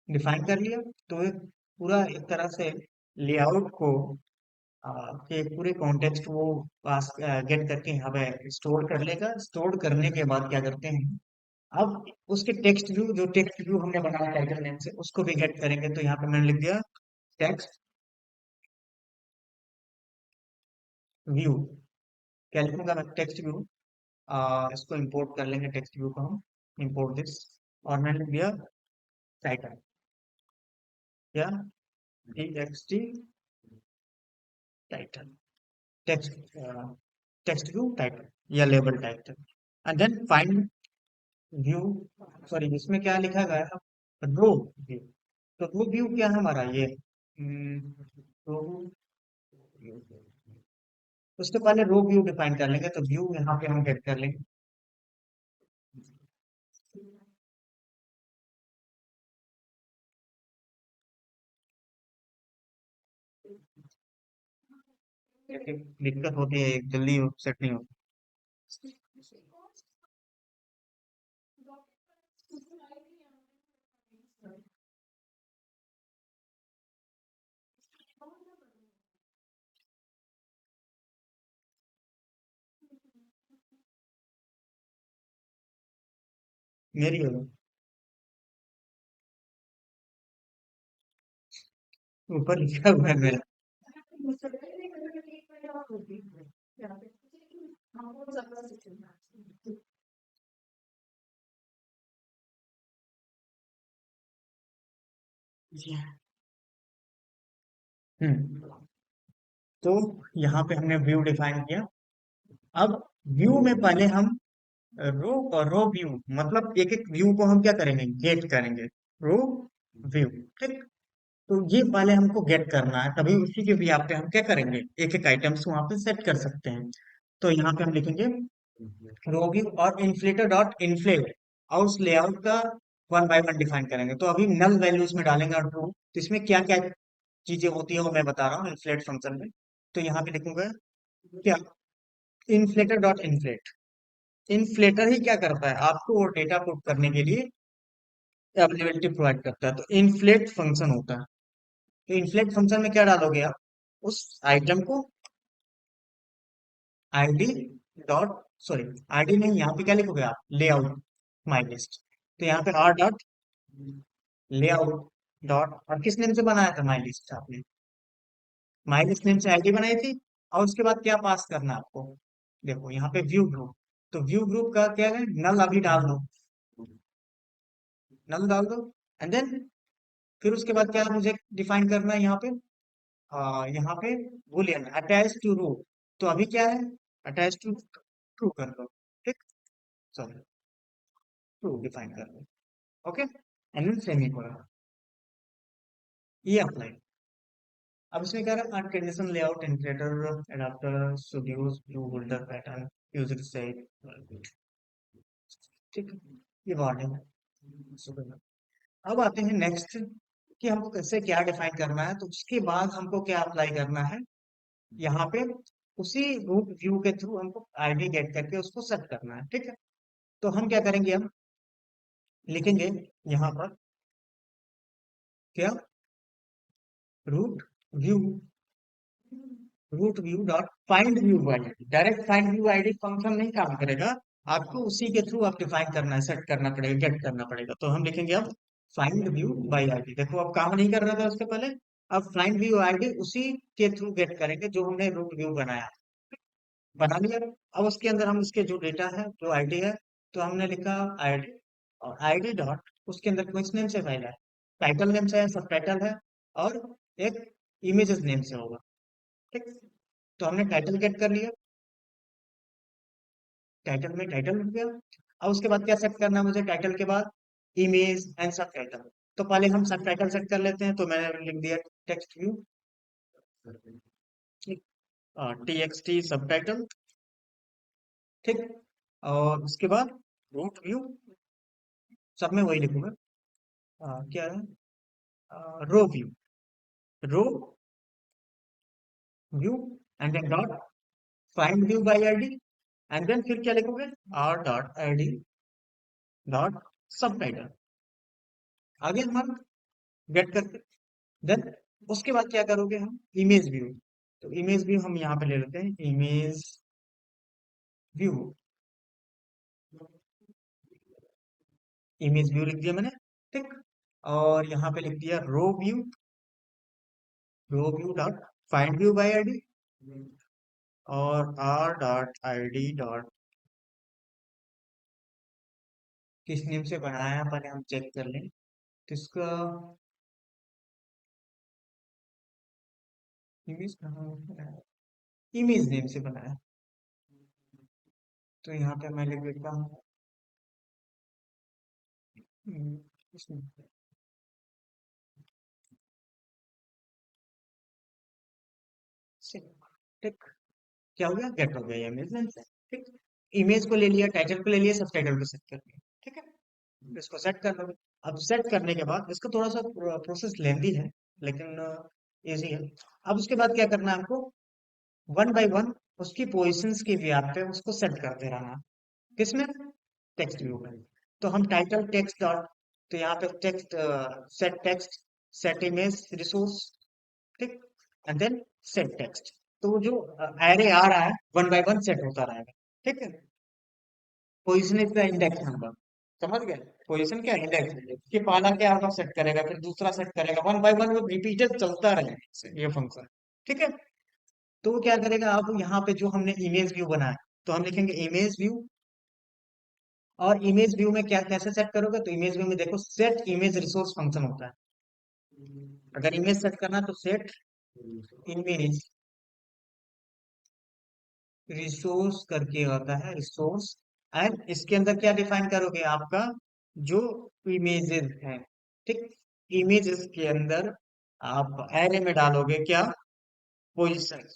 डिफाइन कर लिया। तो एक पूरा एक तरह से लेआउट को के पूरे कॉन्टेक्स्ट वो पास गेट करके यहाँ पे स्टोर कर लेगा। स्टोर करने के बाद क्या करते हैं, अब उसके टेक्स्ट व्यू, जो टेक्स्ट व्यू हमने बनाया टाइटल नेम से, उसको भी गेट करेंगे। तो यहाँ पे मैंने लिख दिया टेक्स्ट व्यू, क्या लिखूंगा मैं, टेक्स्ट व्यू। इसको इंपोर्ट कर लेंगे टेक्स्ट व्यू को हम, इंपोर्ट दिस, और मैंने लिख दिया टाइटल, क्या, t x t title, text text view title या label title, and then find view, sorry इसमें क्या लिखा गया है, रो व्यू। तो रो व्यू क्या है हमारा ये, रो, उसके पहले रो व्यू डिफाइन कर लेंगे। तो व्यू यहाँ पे हम गेट कर लेंगे, दिक्कत होती है जल्दी सेट नहीं होती। मेरी होगा, ऊपर लिखा हुआ है मेरा। हम्म। तो यहाँ पे हमने व्यू डिफाइन किया। अब व्यू में पहले हम रो और रो व्यू, मतलब एक एक व्यू को हम क्या करेंगे, गेट करेंगे। रो व्यू, ठीक। तो ये पहले हमको गेट करना है, तभी उसी के भी पे हम क्या करेंगे, एक एक आइटम्स वहां पे सेट कर सकते हैं। तो यहाँ पे हम लिखेंगे रो व्यू और इन्फ्लेटर डॉट इन्फ्लेट, और उस लेआउट का वन बाय वन डिफाइन करेंगे। तो अभी नल वैल्यूज में डालेंगे और ट्रू, तो इसमें क्या क्या चीजें होती है वो मैं बता रहा हूँ इन्फ्लेट फंक्शन में। तो यहाँ पे लिखूंगा क्या, इन्फ्लेटर डॉट इन्फ्लेट। इन्फ्लेटर ही क्या करता है, आपको वो डेटा पुट करने के लिए अवेलेबिलिटी प्रोवाइड करता है। तो इन्फ्लेट फंक्शन होता है। तो इन्फ्लेट फंक्शन में क्या डालोगे आप, उस आइटम को आईडी डॉट, सॉरी आईडी नहीं, यहाँ पे क्या लिखोगे आप, लेआउट माई लिस्ट। तो यहाँ पे आर डॉट लेआउट डॉट, और किस नेम से बनाया था माई लिस्ट आपने, माई लिस्ट नेम से आईडी बनाई थी। और उसके बाद क्या पास करना है आपको, देखो यहाँ पे व्यू ग्रुप। तो व्यू ग्रुप का क्या है, नल अभी डाल दो, नल डाल दो। एंड देन फिर उसके बाद क्या मुझे डिफाइन करना है यहाँ पे, यहाँ पे बूलियन अटैच टू रूट। तो अभी क्या है, अटैच टू ट्रू कर दो, ठीक। सॉरी, ट्रू डिफाइन कर दो, ओके। एंड देन सेमीकोलन, ये अप्लाई। अब इसमें क्या है, condition layout integrator adapter studios view holder pattern user set, ठीक है। ये वार्निंग है। अब आते हैं नेक्स्ट, कि हमको कैसे क्या डिफाइन करना है। तो उसके बाद हमको क्या अप्लाई करना है, यहाँ पे उसी रूट व्यू के थ्रू हमको आईडी गेट करके उसको सेट करना है, ठीक है। तो हम क्या करेंगे, हम लिखेंगे यहाँ पर क्या, root view, root view dot find view ID. Direct find view ID function नहीं काम करेगा, आपको उसी के थ्रू आप डिफाइन करना है, सेट करना पड़ेगा, गेट करना पड़ेगा। तो हम लिखेंगे अब फाइंड व्यू बाई आईडी। देखो अब काम नहीं कर रहा था उसके पहले, अब फाइंड व्यू आईडी उसी के थ्रू गेट करेंगे जो हमने रूट व्यू बनाया, बना लिया। अब उसके अंदर हम उसके जो डेटा है, जो आईडी है, तो हमने लिखा आईडी, और आईडी डॉट उसके अंदर किस नेम से फाइल है, टाइटल नेम से है, सब टाइटल है, और एक इमेजेस नेम से होगा, ठीक। तो हमने टाइटल गेट कर लिया, टाइटल में टाइटल लिख गया। अब उसके बाद क्या सेट करना है मुझे, टाइटल के बाद इमेज एंड सब टाइटल। तो पहले हम सब टाइटल सेट कर लेते हैं, तो मैंने लिख दिया टेक्स्ट व्यू, ठीक, टी एक्स टी सब टाइटल, ठीक। और उसके बाद रूट व्यू, सब में वही लिखूंगा, क्या है, row view, row view, and then dot find view by ID. And then फिर क्या लिखोगे, R dot ID dot subtitle, आगे हमारा गेट करके। देन उसके बाद क्या करोगे, हम इमेज व्यू। तो इमेज व्यू हम यहाँ पे ले लेते हैं, इमेज व्यू, इमेज व्यू लिख दिया मैंने, ठीक। और यहाँ पे लिख दिया row view, row view dot find view by ID, और आर डॉट आईडी डॉट किस नेम से बनाया है, पहले हम चेक कर लें। तो इसका इमेज कहाँ बनाया, इमेज नेम से बनाया। तो यहाँ पे मैं लिख देता हूँ हम्म, इसमें से, ठीक। क्या हो गया, गेट हो गया ये इमेज नेम से, ठीक। इमेज को ले लिया, टाइटल को ले लिया, सब टाइटल को सेट कर लिया, ठीक है। इसको सेट कर लो। अब सेट करने के बाद इसका थोड़ा सा प्रोसेस लेंदी है, लेकिन इजी है। अब उसके बाद क्या करना है आपको, वन बाय वन उसकी पोजीशंस के व्याप पे उसको सेट करते रहना। किसमें, टेक्स्ट व्यू में। तो हम टाइटल टेक्स्ट डॉट, तो यहाँ पे text, set text, set image resource, ठीक। And then set text. तो वो जो एरे आ रहा है वन बाय वन सेट होता रहेगा, ठीक है। Position is the index number, समझ गए? पोजीशन क्या इंडेक्स कि पहला क्या होगा सेट करेगा, फिर दूसरा सेट करेगा, वन बाय वन वो रिपीटेड चलता रहेगा ये फंक्शन। ठीक है। तो वो क्या करेगा, अब यहाँ पे जो हमने इमेज व्यू बनाया, तो हम लिखेंगे इमेज व्यू। और इमेज व्यू में क्या कैसे सेट करोगे, तो इमेज व्यू में देखो सेट इमेज रिसोर्स फंक्शन होता है। अगर इमेज सेट करना तो सेट इमेज रिसोर्स करके आता है, रिसोर्स। एंड इसके अंदर क्या डिफाइन करोगे, आपका जो इमेजेस है। ठीक। इमेजेस के अंदर आप एरे में डालोगे क्या, पोजीशन।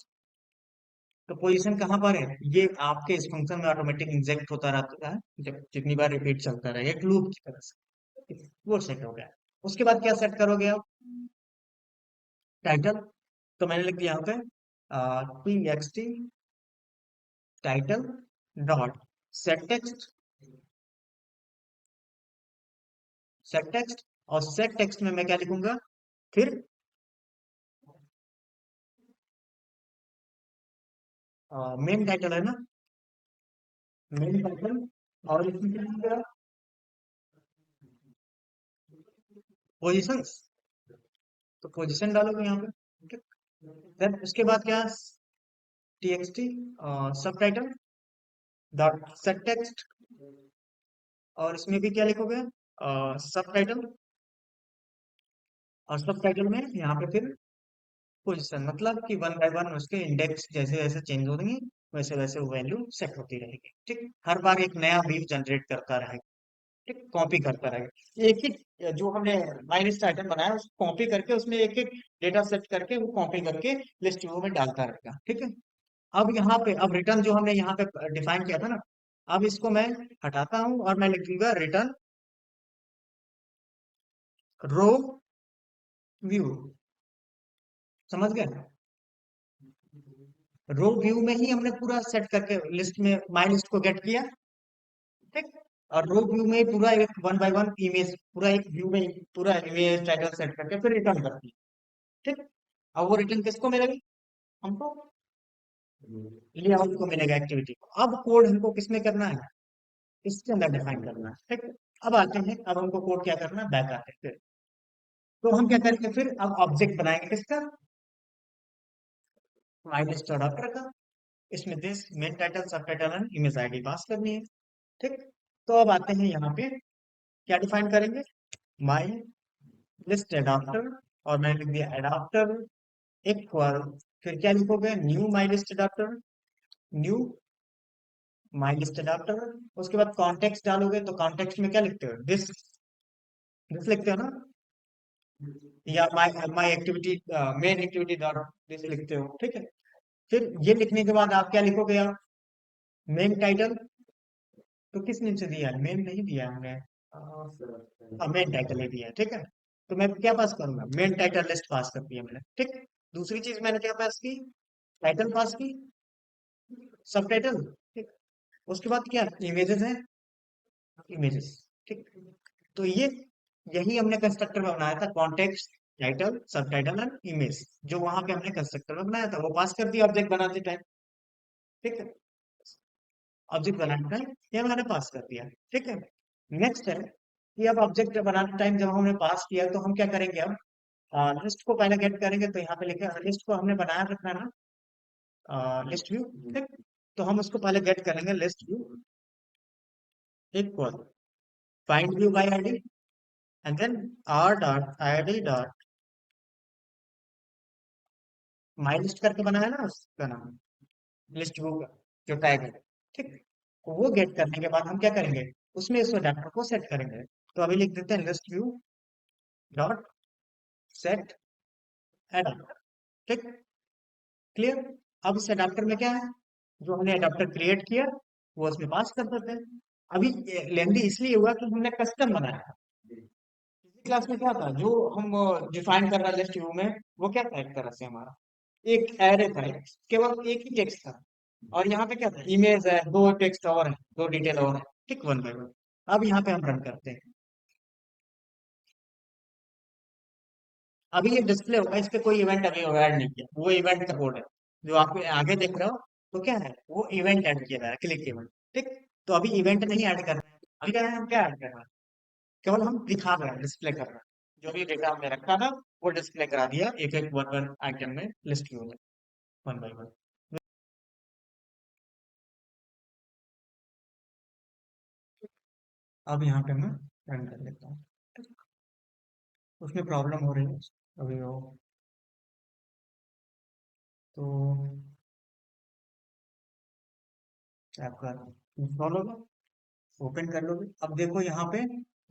तो पोजीशन कहाँ पर है, ये आपके इस फंक्शन में ऑटोमेटिक इंजेक्ट होता रहता है, जब जितनी बार रिपीट चलता रहेगा एक लूप की तरह से। वो सेट हो गया। उसके बाद क्या सेट करोगे आप, टाइटल। तो मैंने लिख दिया यहाँ पे T x t title dot set text. Set text. और सेट टेक्स्ट में मैं क्या लिखूंगा, फिर मेन टाइटल है ना, मेन टाइटल। और इसमें क्या लिखूंगा, पोजिशंस। तो पोजीशन डालोगे यहाँ पे। ठीक। देन उसके बाद क्या, टी एक्स टी सब टाइटल डॉट सेट टेक्स्ट। और इसमें भी क्या लिखोगे, सब टाइटल। और सब टाइटल में यहाँ पे फिर पोजीशन, मतलब कि वन बाय वन उसके इंडेक्स जैसे जैसे चेंज होंगे वैसे वैसे वो वैल्यू सेट होती रहेगी। ठीक। हर बार एक नया व्यू जनरेट करता रहेगा। ठीक। कॉपी करता रहेगा एक ही, जो हमने माइनस आइटम बनाया उसको कॉपी करके उसमें एक एक डेटा सेट करके वो कॉपी करके लिस्ट व्यू में डालता रहेगा। ठीक है। अब यहाँ पे अब रिटर्न जो हमने यहाँ पे डिफाइन किया था ना, अब इसको मैं हटाता हूँ और मैं लिख दूंगा रिटर्न रो व्यू। समझ गए? रो व्यू में ही हमने पूरा सेट करके लिस्ट में माई लिस्ट को गेट किया। ठीक। और रो व्यू में ही पूरा एक वन बाय वन इमेज पूरा एक व्यू में ही पूरा इमेज टाइटल सेट करके फिर रिटर्न कर दिया। ठीक। अब वो रिटर्न किसको मिलेगी, हमको लेआउट को मिलेगा, एक्टिविटी को। अब कोड हमको किसमें करना है, इसके अंदर डिफाइन करना है। ठीक। अब आते हैं, अब हमको कोड क्या करना है, बैक आते हैं फिर। तो हम क्या करेंगे, फिर अब ऑब्जेक्ट बनाएंगे किसका, माई लिस्ट अडॉप्टर का। इसमें this main title subtitle and image ID पास करनी है। ठीक। तो अब आते हैं यहाँ पे, क्या डिफाइन करेंगे, माई लिस्ट एडाप्टर। और मैंने लिख दिया एडाप्टर इक्वल, फिर क्या लिखोगे, new my list adapter. New my list adapter. उसके बाद कॉन्टेक्स्ट डालोगे, तो कॉन्टेक्स्ट में क्या लिखते हो, दिस। दिस लिखते हो ना, या my my activity main activity dot this लिखते हो। ठीक है। फिर ये लिखने के बाद आप क्या लिखोगे, आप मेन टाइटल। तो किस नेम से दिया है, मेन नहीं दिया है हमने, मेन टाइटल ही दिया है। ठीक है। तो मैं क्या पास करूंगा, मेन टाइटल लिस्ट पास कर दिया मैंने। ठीक। दूसरी चीज मैंने क्या पास की, टाइटल पास की, सब टाइटल। ठीक। उसके बाद क्या, इमेजेस है, इमेजेस। ठीक। तो ये यही हमने कंस्ट्रक्टर में बनाया था, context title subtitle and image, जो वहां पे हमने कंस्ट्रक्टर में बनाया था वो पास कर दिया ऑब्जेक्ट बनाते टाइम। ठीक है। ऑब्जेक्ट बनाने टाइम ये मैंने पास कर दिया। ठीक है। नेक्स्ट है कि अब ऑब्जेक्ट बनाने टाइम जब हमने पास किया तो हम क्या करेंगे, अब लिस्ट को पहले गेट करेंगे, तो यहाँ पे लिखे लिस्ट को हमने बनाया रखना है ना, लिस्ट व्यू। ठीक। तो हम उसको पहले गेट करेंगे, list view equal find view by ID, and then R dot ID dot my list करके बनाया ना उसका नाम, लिस्ट व्यू का जो टैग है। ठीक। तो वो गेट करने के बाद हम क्या करेंगे, उसमें इस अडेप्टर को सेट करेंगे। तो अभी लिख देते हैं list view dot set adapter. ठीक। क्लियर। अब इस एडाप्टर में क्या है, जो हमने एडाप्टर क्रिएट किया वो उसमें पास कर देते हैं। अभी लेंदी इसलिए हुआ कि हमने कस्टम बनाया था। पिछली क्लास में क्या था, जो हम डिफाइन कर रहे लिस्ट व्यू में, वो क्या था, एक तरह से हमारा एक एरे था, केवल एक ही टेक्स्ट था। और यहाँ पे क्या था, इमेज है, दो टेक्स्ट और है, दो डिटेल और है। ठीक, वन बाय वन। अब यहाँ पे हम रन करते हैं। अभी ये डिस्प्ले होगा, इस पे कोई इवेंट अभी ऐड नहीं किया, वो इवेंट का कोड है जो आप आगे देख रहे हो। तो क्या है, वो इवेंट ऐड किया है, क्लिक इवेंट। ठीक। तो अभी इवेंट नहीं ऐड करना है, अभी क्या है, हम क्या ऐड कर रहे हैं, केवल हम दिखा रहे हैं, डिस्प्ले कर रहे हैं। जो भी डेटा हमने रखा था वो डिस्प्ले करा दिया, एक एक वन वन आइटम में लिस्ट व्यू में, वन बाय वन। अब यहाँ पे मैं रन कर लेता हूँ। उसमें प्रॉब्लम हो रही है अभी वो, तो आपका इंस्टॉल होगा, ओपन कर लोगे। अब देखो यहाँ पे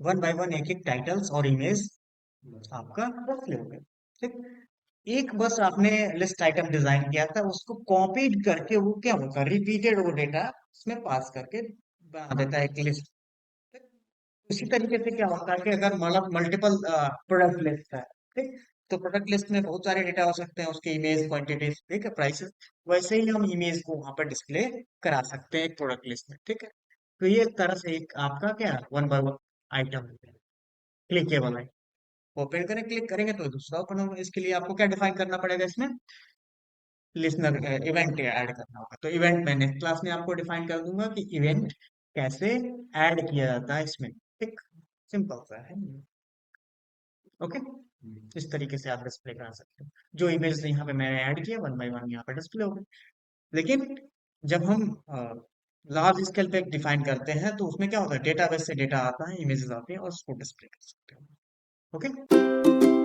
वन बाय वन एक एक टाइटल्स और इमेज आपका डिस्प्ले हो गए। ठीक, एक बस आपने लिस्ट आइटम डिजाइन किया था, उसको कॉपीड करके वो क्या होगा, रिपीटेड वो डेटा उसमें पास करके बना देता है एक लिस्ट। उसी तरीके से क्या होता है कि अगर मतलब मल्टीपल प्रोडक्ट लिस्ट है, ठीक, तो प्रोडक्ट लिस्ट में बहुत सारे डेटा हो सकते हैं, उसके इमेज, क्वांटिटीज, ठीक है, प्राइसेस। वैसे ही हम इमेज को वहां पर डिस्प्ले करा सकते हैं एक प्रोडक्ट लिस्ट में, ठीक है। तो ये एक तरह से एक आपका क्या one by one item clickable है। ओपन करें, क्लिक करेंगे तो दूसरा ओपन होगा। इसके लिए आपको क्या डिफाइन करना पड़ेगा इसमें, लिसनर इवेंट ऐड करना होगा। तो इवेंट मैं नेक्स्ट क्लास में आपको डिफाइन कर दूंगा कि इवेंट कैसे ऐड किया जाता है इसमें, ठीक, सिंपल सा है। ओके, इस तरीके से आप डिस्प्ले करा सकते हो। जो इमेज यहाँ पे मैंने ऐड किया वन बाय वन यहाँ पे डिस्प्ले हो गई। लेकिन जब हम लार्ज स्केल पे डिफाइन करते हैं तो उसमें क्या होता है, डेटाबेस से डेटा आता है, इमेजेस आती हैं और उसको डिस्प्ले कर सकते हो। ओके।